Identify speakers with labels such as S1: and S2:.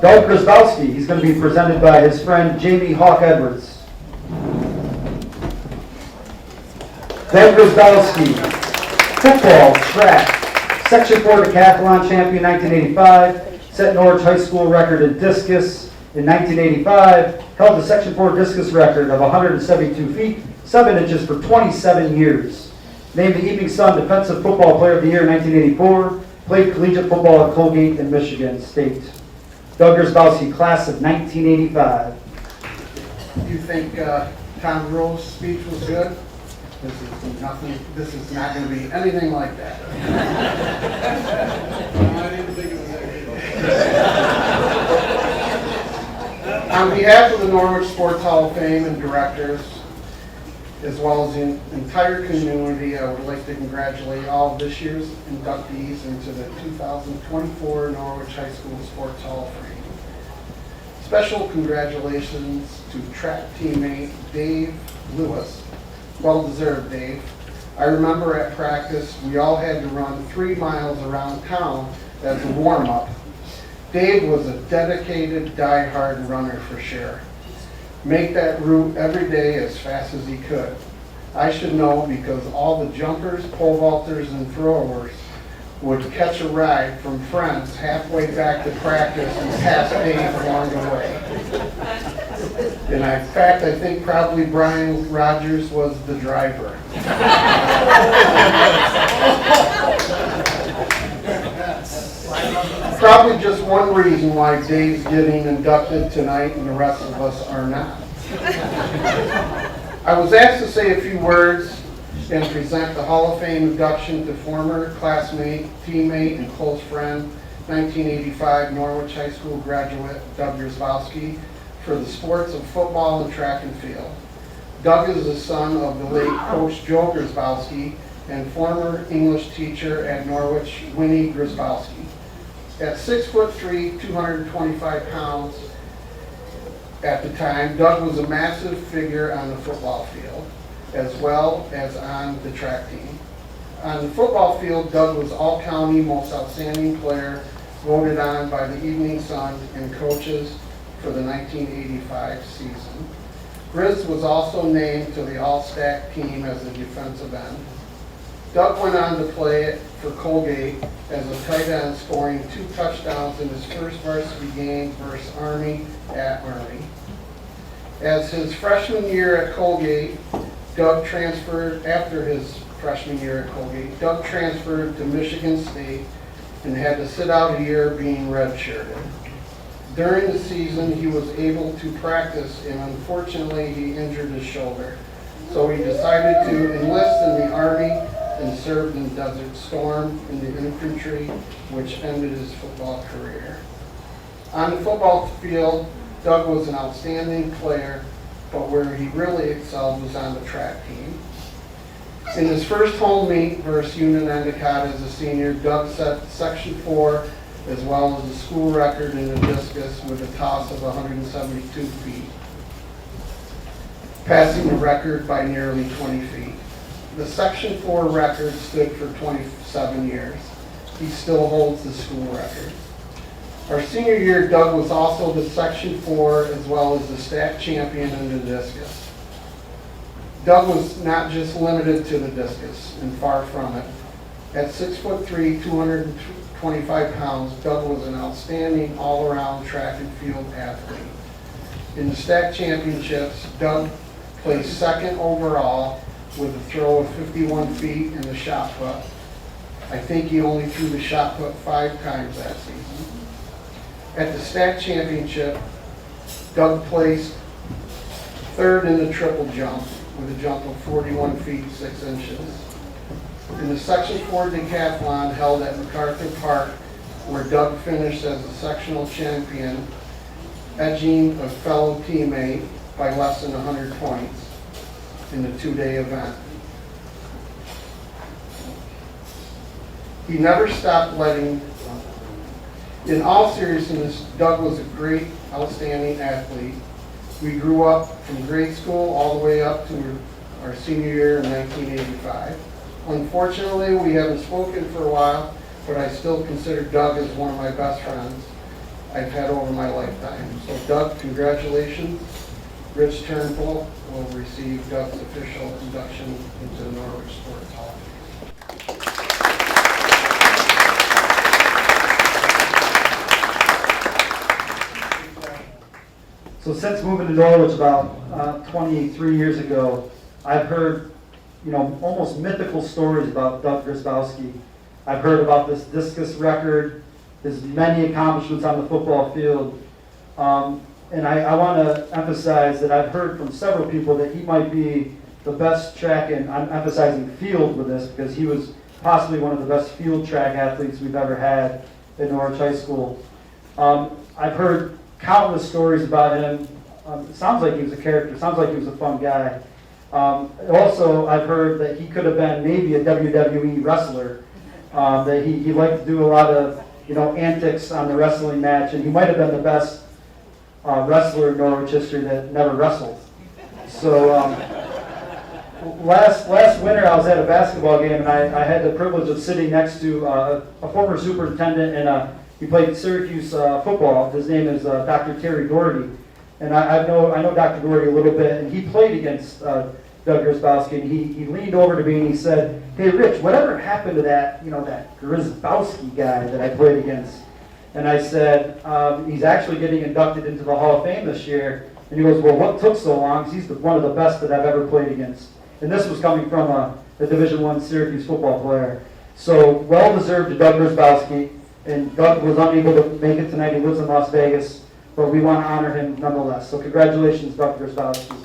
S1: Doug Grzibowski, he's going to be presented by his friend Jamie Hawk Edwards. Doug Grzibowski, football, track, Section 4 decathlon champion 1985, set Norwich High School record in discus in 1985, held the Section 4 discus record of 172 feet, 7 inches for 27 years. Named the Evening Sun Defensive Football Player of the Year in 1984, played collegiate football at Colgate and Michigan State. Doug Grzibowski, class of 1985.
S2: You think Tom Grove's speech was good? This is not going to be anything like that. I didn't think it was that good. On behalf of the Norwich Sports Hall of Fame and directors, as well as the entire community, I would like to congratulate all of this year's inductees into the 2024 Norwich High School Sports Hall of Fame. Special congratulations to track teammate Dave Lewis. Well deserved, Dave. I remember at practice we all had to run 3 miles around town as a warm-up. Dave was a dedicated, die-hard runner for sure. Make that route every day as fast as he could. I should know because all the jumpers, pole vaulters, and throwers would catch a ride from friends halfway back to practice and pass Dave along the way. And in fact, I think probably Brian Rogers was the driver. Probably just one reason why Dave's getting inducted tonight and the rest of us are not. I was asked to say a few words and present the Hall of Fame induction to former classmate, teammate, and close friend, 1985 Norwich High School graduate Doug Grzibowski, for the sports of football and track and field. Doug is the son of the late Coach Joe Grzibowski and former English teacher at Norwich, Winnie Grzibowski. At 6'3", 225 pounds at the time, Doug was a massive figure on the football field, as well as on the track team. On the football field, Doug was All-County Most Outstanding Player, voted on by the Evening Sun and coaches for the 1985 season. Grizz was also named to the All-Stack team as a defensive end. Doug went on to play for Colgate as a tight end, scoring 2 touchdowns in his first varsity game versus Army at Army. As his freshman year at Colgate, Doug transferred to Michigan State and had to sit out a year being redshirted. During the season, he was able to practice, and unfortunately, he injured his shoulder. So he decided to enlist in the Army and served in Desert Storm in the infantry, which ended his football career. On the football field, Doug was an outstanding player, but where he really excelled was on the track team. In his first home meet versus Union Endicott as a senior, Doug set Section 4 as well as the school record in the discus with a toss of 172 feet, passing the record by nearly 20 feet. The Section 4 record stood for 27 years. He still holds the school record. Our senior year, Doug was also the Section 4 as well as the stack champion in the discus. Doug was not just limited to the discus, and far from it. At 6'3", 225 pounds, Doug was an outstanding all-around track and field athlete. In the stack championships, Doug placed second overall with a throw of 51 feet and the shot put. I think he only threw the shot put 5 times that season. At the stack championship, Doug placed third in the triple jump with a jump of 41 feet 6 inches. In the Section 4 decathlon held at MacArthur Park, where Doug finished as the sectional champion, edging a fellow teammate by less than 100 points in the 2-day event. He never stopped letting. In all seriousness, Doug was a great, outstanding athlete. We grew up from grade school all the way up to our senior year in 1985. Unfortunately, we haven't spoken for a while, but I still consider Doug as one of my best friends. I've had over my lifetime. So Doug, congratulations. Rich Turnbull will receive Doug's official induction into the Norwich Sports Hall.
S1: So since moving to Norwich about 23 years ago, I've heard, almost mythical stories about Doug Grzibowski. I've heard about this discus record, his many accomplishments on the football field. And I want to emphasize that I've heard from several people that he might be the best track, and I'm emphasizing field with this because he was possibly one of the best field track athletes we've ever had at Norwich High School. I've heard countless stories about him. It sounds like he was a character. It sounds like he was a fun guy. Also, I've heard that he could have been maybe a WWE wrestler. That he liked to do a lot of antics on the wrestling match, and he might have been the best wrestler in Norwich history that never wrestled. So last winter I was at a basketball game, and I had the privilege of sitting next to a former superintendent, and he played Syracuse football. His name is Dr. Terry Doherty, and I know Dr. Doherty a little bit, and he played against Doug Grzibowski, and he leaned over to me and he said, "Hey Rich, whatever happened to that that Grzibowski guy that I played against?" And I said, "He's actually getting inducted into the Hall of Fame this year." And he goes, "Well, what took so long? 'Cause he's one of the best that I've ever played against." And this was coming from a Division I Syracuse football player. So well deserved to Doug Grzibowski. And Doug was unable to make it tonight. He lives in Las Vegas, but we want to honor him nonetheless. So congratulations, Doug Grzibowski.